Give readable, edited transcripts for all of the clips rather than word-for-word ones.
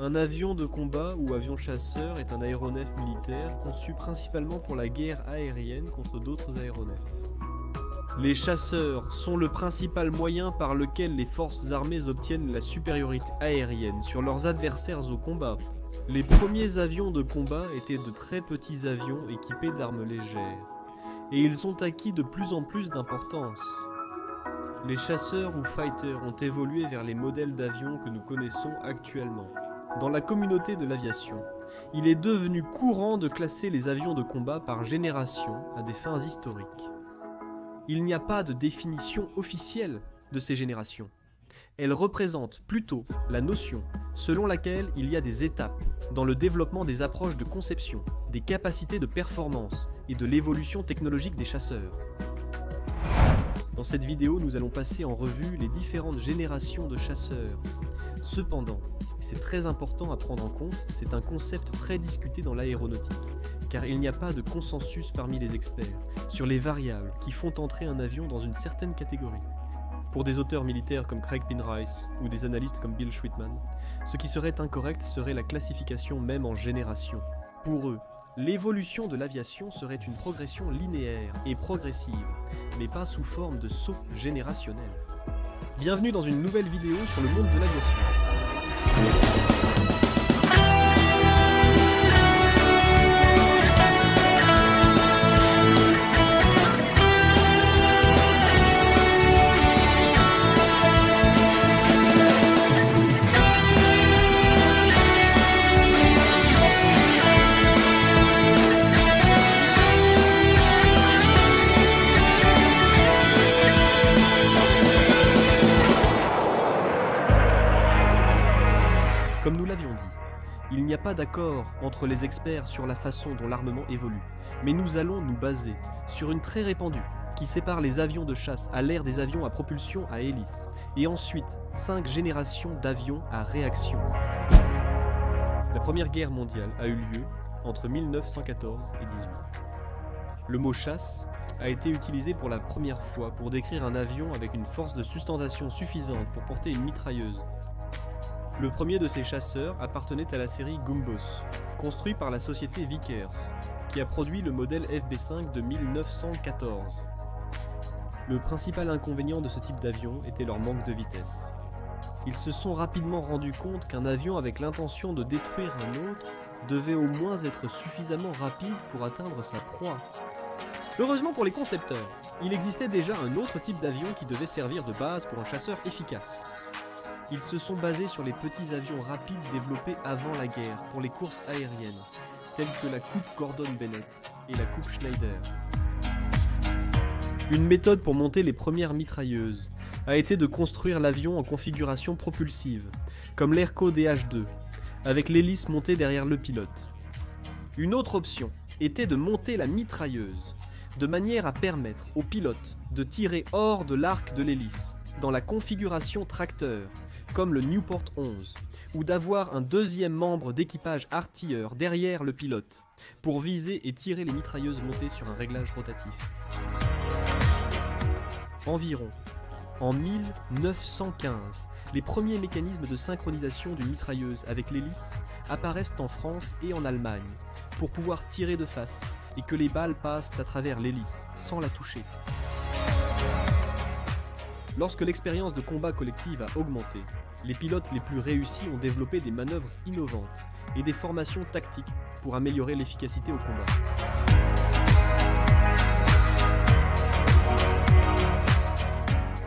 Un avion de combat ou avion chasseur est un aéronef militaire conçu principalement pour la guerre aérienne contre d'autres aéronefs. Les chasseurs sont le principal moyen par lequel les forces armées obtiennent la supériorité aérienne sur leurs adversaires au combat. Les premiers avions de combat étaient de très petits avions équipés d'armes légères, et ils ont acquis de plus en plus d'importance. Les chasseurs ou fighters ont évolué vers les modèles d'avions que nous connaissons actuellement. Dans la communauté de l'aviation, il est devenu courant de classer les avions de combat par génération à des fins historiques. Il n'y a pas de définition officielle de ces générations. Elles représentent plutôt la notion selon laquelle il y a des étapes dans le développement des approches de conception, des capacités de performance et de l'évolution technologique des chasseurs. Dans cette vidéo, nous allons passer en revue les différentes générations de chasseurs. Cependant, et c'est très important à prendre en compte, c'est un concept très discuté dans l'aéronautique, car il n'y a pas de consensus parmi les experts sur les variables qui font entrer un avion dans une certaine catégorie. Pour des auteurs militaires comme Craig Pinrice ou des analystes comme Bill Schwitman, ce qui serait incorrect serait la classification même en génération. Pour eux, l'évolution de l'aviation serait une progression linéaire et progressive, mais pas sous forme de saut générationnel. Bienvenue dans une nouvelle vidéo sur le monde de l'aviation. Comme nous l'avions dit, il n'y a pas d'accord entre les experts sur la façon dont l'armement évolue, mais nous allons nous baser sur une très répandue qui sépare les avions de chasse à l'ère des avions à propulsion à hélice, et ensuite 5 générations d'avions à réaction. La Première Guerre mondiale a eu lieu entre 1914 et 18. Le mot chasse a été utilisé pour la première fois pour décrire un avion avec une force de sustentation suffisante pour porter une mitrailleuse. Le premier de ces chasseurs appartenait à la série Gumbos, construit par la société Vickers, qui a produit le modèle FB5 de 1914. Le principal inconvénient de ce type d'avion était leur manque de vitesse. Ils se sont rapidement rendus compte qu'un avion avec l'intention de détruire un autre devait au moins être suffisamment rapide pour atteindre sa proie. Heureusement pour les concepteurs, il existait déjà un autre type d'avion qui devait servir de base pour un chasseur efficace. Ils se sont basés sur les petits avions rapides développés avant la guerre pour les courses aériennes, telles que la coupe Gordon-Bennett et la coupe Schneider. Une méthode pour monter les premières mitrailleuses a été de construire l'avion en configuration propulsive, comme l'Airco DH2, avec l'hélice montée derrière le pilote. Une autre option était de monter la mitrailleuse, de manière à permettre au pilote de tirer hors de l'arc de l'hélice, dans la configuration tracteur, comme le Newport 11, ou d'avoir un deuxième membre d'équipage artilleur derrière le pilote, pour viser et tirer les mitrailleuses montées sur un réglage rotatif. Environ en 1915, les premiers mécanismes de synchronisation d'une mitrailleuse avec l'hélice apparaissent en France et en Allemagne, pour pouvoir tirer de face et que les balles passent à travers l'hélice, sans la toucher. Lorsque l'expérience de combat collective a augmenté, les pilotes les plus réussis ont développé des manœuvres innovantes et des formations tactiques pour améliorer l'efficacité au combat.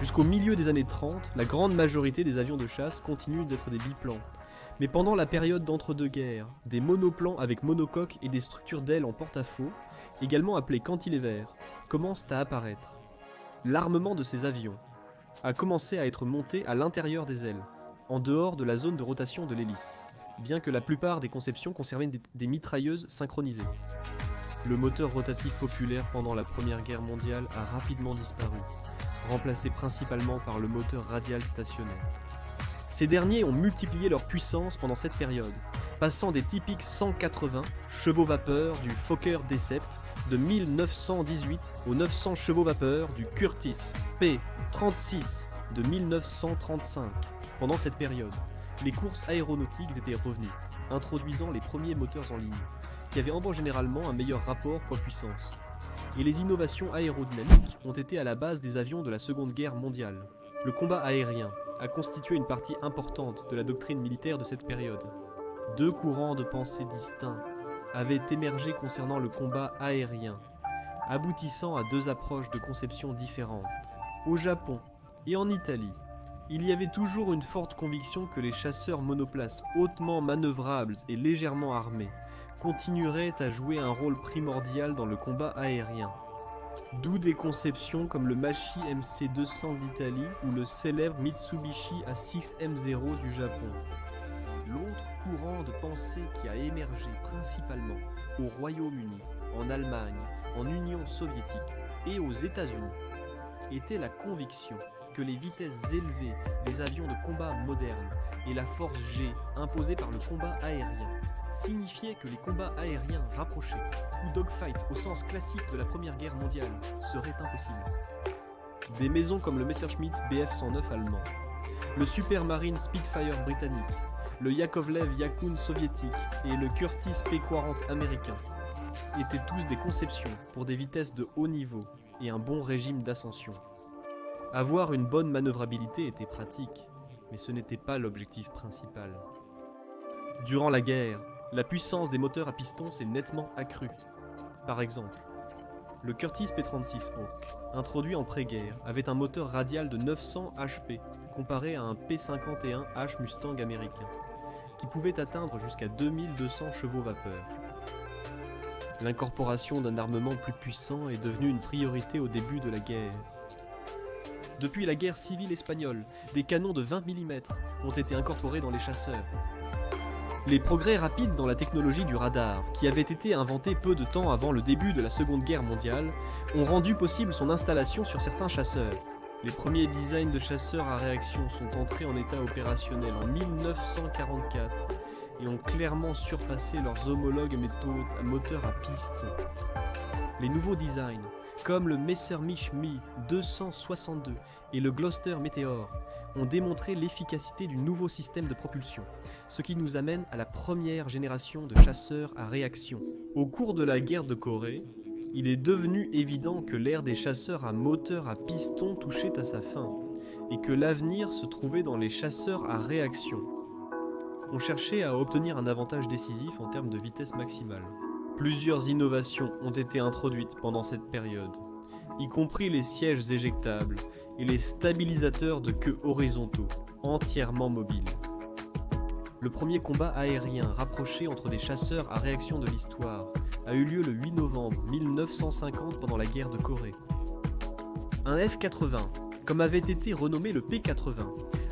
Jusqu'au milieu des années 30, la grande majorité des avions de chasse continuent d'être des biplans. Mais pendant la période d'entre-deux-guerres, des monoplans avec monocoque et des structures d'ailes en porte-à-faux, également appelés cantilevers, commencent à apparaître. L'armement de ces avions a commencé à être monté à l'intérieur des ailes, en dehors de la zone de rotation de l'hélice, bien que la plupart des conceptions conservaient des mitrailleuses synchronisées. Le moteur rotatif populaire pendant la Première Guerre mondiale a rapidement disparu, remplacé principalement par le moteur radial stationnaire. Ces derniers ont multiplié leur puissance pendant cette période, passant des typiques 180 chevaux-vapeur du Fokker Decept de 1918 aux 900 chevaux-vapeur du Curtiss P-36 de 1935. Pendant cette période, les courses aéronautiques étaient revenues, introduisant les premiers moteurs en ligne, qui avaient généralement un meilleur rapport poids-puissance. Et les innovations aérodynamiques ont été à la base des avions de la Seconde Guerre mondiale. Le combat aérien a constitué une partie importante de la doctrine militaire de cette période. Deux courants de pensée distincts avaient émergé concernant le combat aérien, aboutissant à deux approches de conception différentes. Au Japon et en Italie, il y avait toujours une forte conviction que les chasseurs monoplaces hautement manœuvrables et légèrement armés continueraient à jouer un rôle primordial dans le combat aérien. D'où des conceptions comme le Machi MC200 d'Italie ou le célèbre Mitsubishi A6M0 du Japon. L'autre courant de pensée qui a émergé principalement au Royaume-Uni, en Allemagne, en Union soviétique et aux États-Unis était la conviction que les vitesses élevées des avions de combat modernes et la force G imposée par le combat aérien signifiaient que les combats aériens rapprochés ou dogfight au sens classique de la Première Guerre mondiale seraient impossibles. Des maisons comme le Messerschmitt Bf-109 allemand, le Supermarine Spitfire britannique, le Yakovlev Yakun soviétique et le Curtiss P-40 américain étaient tous des conceptions pour des vitesses de haut niveau et un bon régime d'ascension. Avoir une bonne manœuvrabilité était pratique, mais ce n'était pas l'objectif principal. Durant la guerre, la puissance des moteurs à piston s'est nettement accrue. Par exemple, le Curtiss P-36 Hawk, introduit en pré-guerre, avait un moteur radial de 900 HP, comparé à un P-51H Mustang américain, qui pouvait atteindre jusqu'à 2200 chevaux vapeur. L'incorporation d'un armement plus puissant est devenue une priorité au début de la guerre. Depuis la guerre civile espagnole, des canons de 20 mm ont été incorporés dans les chasseurs. Les progrès rapides dans la technologie du radar, qui avait été inventé peu de temps avant le début de la Seconde Guerre mondiale, ont rendu possible son installation sur certains chasseurs. Les premiers designs de chasseurs à réaction sont entrés en état opérationnel en 1944 et ont clairement surpassé leurs homologues moteurs à piston. Les nouveaux designs, comme le Messerschmitt Me 262 et le Gloster Meteor, ont démontré l'efficacité du nouveau système de propulsion, ce qui nous amène à la première génération de chasseurs à réaction. Au cours de la guerre de Corée, il est devenu évident que l'ère des chasseurs à moteur à piston touchait à sa fin, et que l'avenir se trouvait dans les chasseurs à réaction. On cherchait à obtenir un avantage décisif en termes de vitesse maximale. Plusieurs innovations ont été introduites pendant cette période, y compris les sièges éjectables et les stabilisateurs de queue horizontaux, entièrement mobiles. Le premier combat aérien rapproché entre des chasseurs à réaction de l'histoire a eu lieu le 8 novembre 1950 pendant la guerre de Corée. Un F-80, comme avait été renommé le P-80,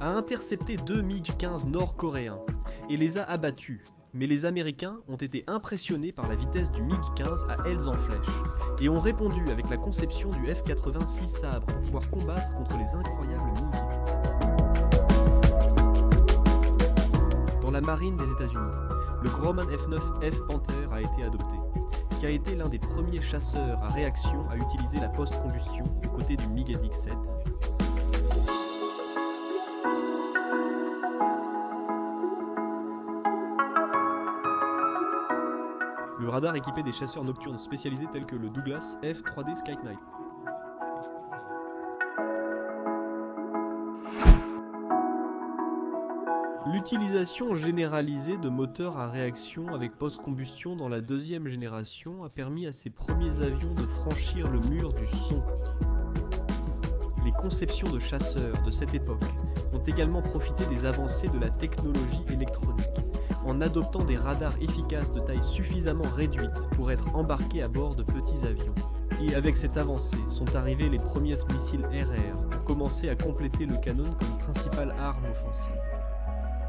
a intercepté deux MiG-15 nord-coréens et les a abattus. Mais les Américains ont été impressionnés par la vitesse du MiG-15 à ailes en flèche et ont répondu avec la conception du F-80 6 sabres pour pouvoir combattre contre les incroyables MiG. Dans la marine des États-Unis, le Grumman F-9F Panther a été adopté, qui a été l'un des premiers chasseurs à réaction à utiliser la post-combustion aux côtés du MiG-7. Le radar équipait des chasseurs nocturnes spécialisés tels que le Douglas F-3D Sky Knight. L'utilisation généralisée de moteurs à réaction avec post-combustion dans la deuxième génération a permis à ces premiers avions de franchir le mur du son. Les conceptions de chasseurs de cette époque ont également profité des avancées de la technologie électronique, en adoptant des radars efficaces de taille suffisamment réduite pour être embarqués à bord de petits avions. Et avec cette avancée sont arrivés les premiers missiles RR pour commencer à compléter le canon comme principale arme offensive.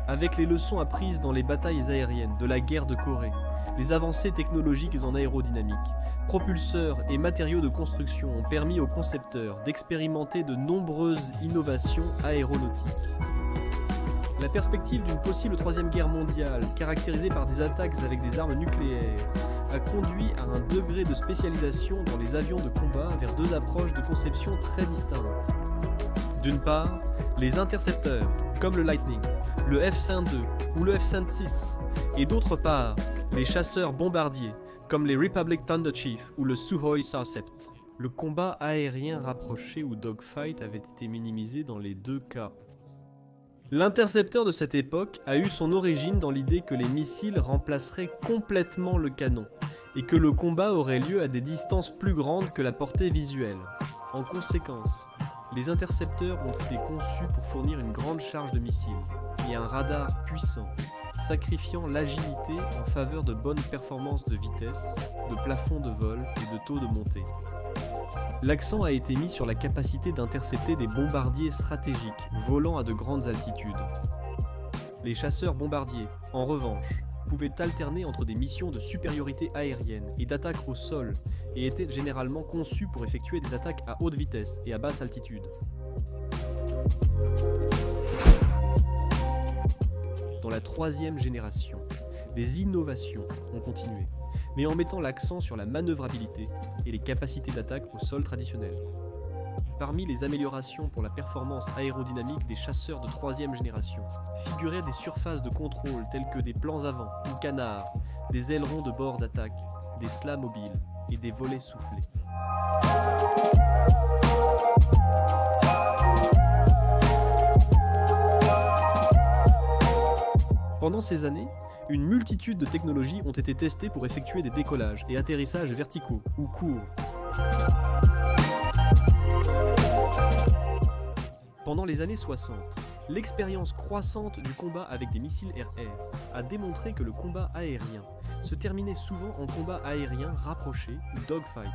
Avec les leçons apprises dans les batailles aériennes de la guerre de Corée, les avancées technologiques en aérodynamique, propulseurs et matériaux de construction ont permis aux concepteurs d'expérimenter de nombreuses innovations aéronautiques. La perspective d'une possible troisième guerre mondiale, caractérisée par des attaques avec des armes nucléaires, a conduit à un degré de spécialisation dans les avions de combat vers deux approches de conception très distinctes. D'une part, les intercepteurs, comme le Lightning, le F-102 ou le F-106, et d'autre part, les chasseurs bombardiers, comme les Republic Thunder Chief ou le Sukhoi Sarcept. Le combat aérien rapproché ou dogfight avait été minimisé dans les deux cas. L'intercepteur de cette époque a eu son origine dans l'idée que les missiles remplaceraient complètement le canon, et que le combat aurait lieu à des distances plus grandes que la portée visuelle. En conséquence, les intercepteurs ont été conçus pour fournir une grande charge de missiles et un radar puissant, sacrifiant l'agilité en faveur de bonnes performances de vitesse, de plafond de vol et de taux de montée. L'accent a été mis sur la capacité d'intercepter des bombardiers stratégiques volant à de grandes altitudes. Les chasseurs bombardiers, en revanche, pouvaient alterner entre des missions de supériorité aérienne et d'attaque au sol et étaient généralement conçus pour effectuer des attaques à haute vitesse et à basse altitude. Dans la troisième génération, les innovations ont continué, mais en mettant l'accent sur la manœuvrabilité et les capacités d'attaque au sol traditionnelles. Parmi les améliorations pour la performance aérodynamique des chasseurs de troisième génération, figuraient des surfaces de contrôle telles que des plans avant ou canards, des ailerons de bord d'attaque, des slats mobiles et des volets soufflés. Pendant ces années, une multitude de technologies ont été testées pour effectuer des décollages et atterrissages verticaux ou courts. Pendant les années 60, l'expérience croissante du combat avec des missiles air-air a démontré que le combat aérien se terminait souvent en combat aérien rapproché ou dogfight.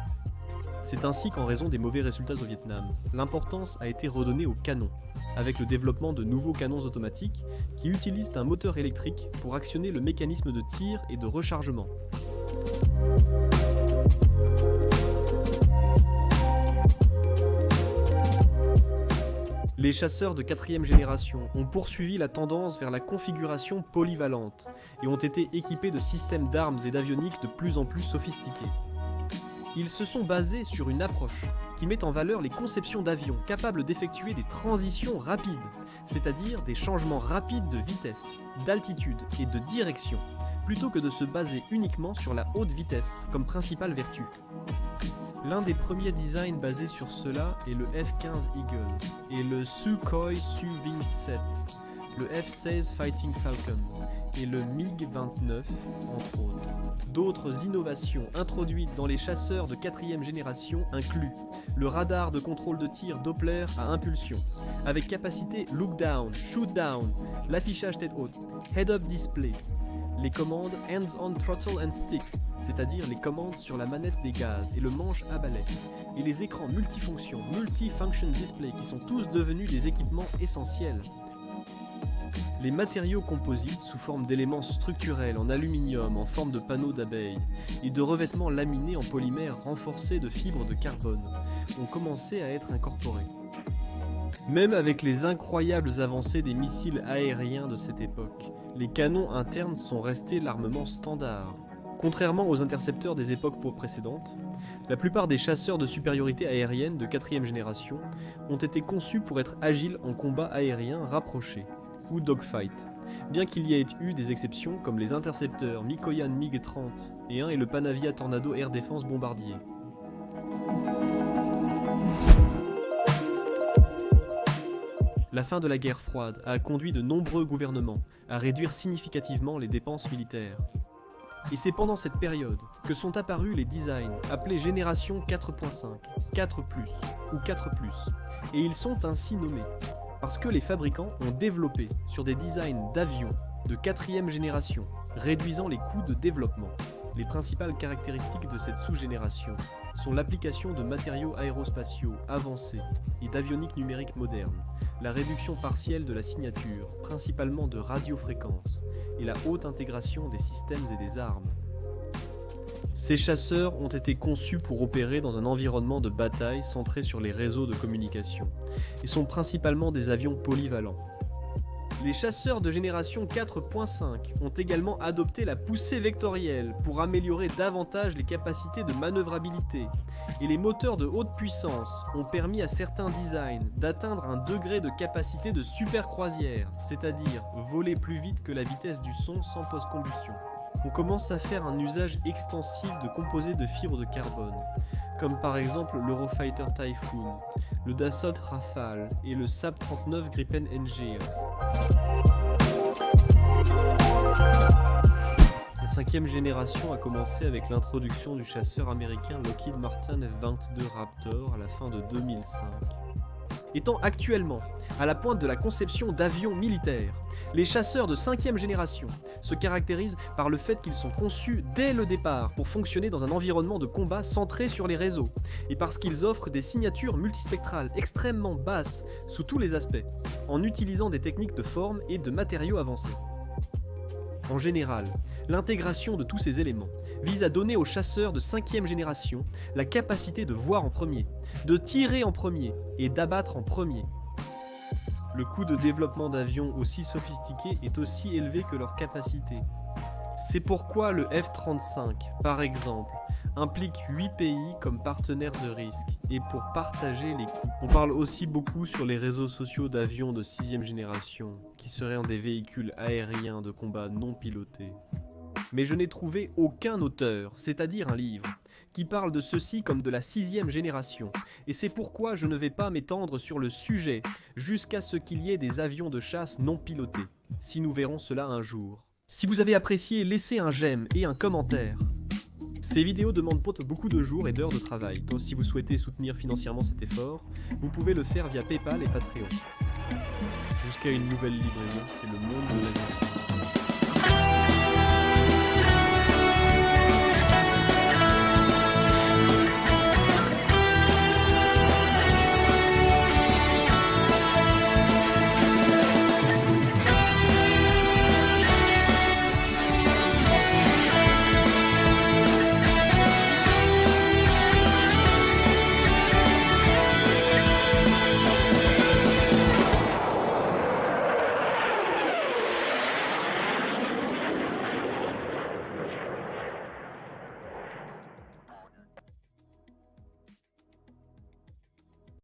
C'est ainsi qu'en raison des mauvais résultats au Vietnam, l'importance a été redonnée aux canons, avec le développement de nouveaux canons automatiques qui utilisent un moteur électrique pour actionner le mécanisme de tir et de rechargement. Les chasseurs de 4e génération ont poursuivi la tendance vers la configuration polyvalente et ont été équipés de systèmes d'armes et d'avionique de plus en plus sophistiqués. Ils se sont basés sur une approche qui met en valeur les conceptions d'avions capables d'effectuer des transitions rapides, c'est-à-dire des changements rapides de vitesse, d'altitude et de direction, plutôt que de se baser uniquement sur la haute vitesse comme principale vertu. L'un des premiers designs basés sur cela est le F-15 Eagle et le Sukhoi Su-27, le F-16 Fighting Falcon et le MiG-29, entre autres. D'autres innovations introduites dans les chasseurs de 4e génération incluent le radar de contrôle de tir Doppler à impulsion, avec capacité look down, shoot down, l'affichage tête haute, head-up display, les commandes hands-on throttle and stick, c'est-à-dire les commandes sur la manette des gaz et le manche à balai, et les écrans multifonctions, multifunction display qui sont tous devenus des équipements essentiels. Les matériaux composites sous forme d'éléments structurels en aluminium en forme de panneaux d'abeilles et de revêtements laminés en polymère renforcés de fibres de carbone ont commencé à être incorporés. Même avec les incroyables avancées des missiles aériens de cette époque, les canons internes sont restés l'armement standard. Contrairement aux intercepteurs des époques précédentes, la plupart des chasseurs de supériorité aérienne de 4e génération ont été conçus pour être agiles en combat aérien rapproché ou dogfight, bien qu'il y ait eu des exceptions comme les intercepteurs Mikoyan MiG-31 et le Panavia Tornado Air Defense bombardier. La fin de la guerre froide a conduit de nombreux gouvernements à réduire significativement les dépenses militaires. Et c'est pendant cette période que sont apparus les designs appelés Génération 4.5, 4+, ou 4+, et ils sont ainsi nommés parce que les fabricants ont développé sur des designs d'avions de 4e génération, réduisant les coûts de développement. Les principales caractéristiques de cette sous-génération sont l'application de matériaux aérospatiaux avancés et d'avionique numérique moderne, la réduction partielle de la signature, principalement de radiofréquences, et la haute intégration des systèmes et des armes. Ces chasseurs ont été conçus pour opérer dans un environnement de bataille centré sur les réseaux de communication, et sont principalement des avions polyvalents. Les chasseurs de génération 4.5 ont également adopté la poussée vectorielle pour améliorer davantage les capacités de manœuvrabilité, et les moteurs de haute puissance ont permis à certains designs d'atteindre un degré de capacité de supercroisière, c'est-à-dire voler plus vite que la vitesse du son sans post-combustion. On commence à faire un usage extensif de composés de fibres de carbone, comme par exemple l'Eurofighter Typhoon, le Dassault Rafale et le Saab 39 Gripen NG. La 5e génération a commencé avec l'introduction du chasseur américain Lockheed Martin F-22 Raptor à la fin de 2005. Étant actuellement à la pointe de la conception d'avions militaires, les chasseurs de 5e génération se caractérisent par le fait qu'ils sont conçus dès le départ pour fonctionner dans un environnement de combat centré sur les réseaux, et parce qu'ils offrent des signatures multispectrales extrêmement basses sous tous les aspects, en utilisant des techniques de forme et de matériaux avancés. En général, l'intégration de tous ces éléments vise à donner aux chasseurs de 5e génération la capacité de voir en premier, de tirer en premier et d'abattre en premier. Le coût de développement d'avions aussi sophistiqués est aussi élevé que leur capacité. C'est pourquoi le F-35, par exemple, implique 8 pays comme partenaires de risque et pour partager les coûts. On parle aussi beaucoup sur les réseaux sociaux d'avions de 6e génération qui seraient des véhicules aériens de combat non pilotés. Mais je n'ai trouvé aucun auteur, c'est-à-dire un livre, qui parle de ceci comme de la 6e génération, et c'est pourquoi je ne vais pas m'étendre sur le sujet jusqu'à ce qu'il y ait des avions de chasse non pilotés, si nous verrons cela un jour. Si vous avez apprécié, laissez un j'aime et un commentaire. Ces vidéos demandent beaucoup de jours et d'heures de travail, donc si vous souhaitez soutenir financièrement cet effort, vous pouvez le faire via PayPal et Patreon. Jusqu'à une nouvelle livraison, c'est le monde de l'aviation.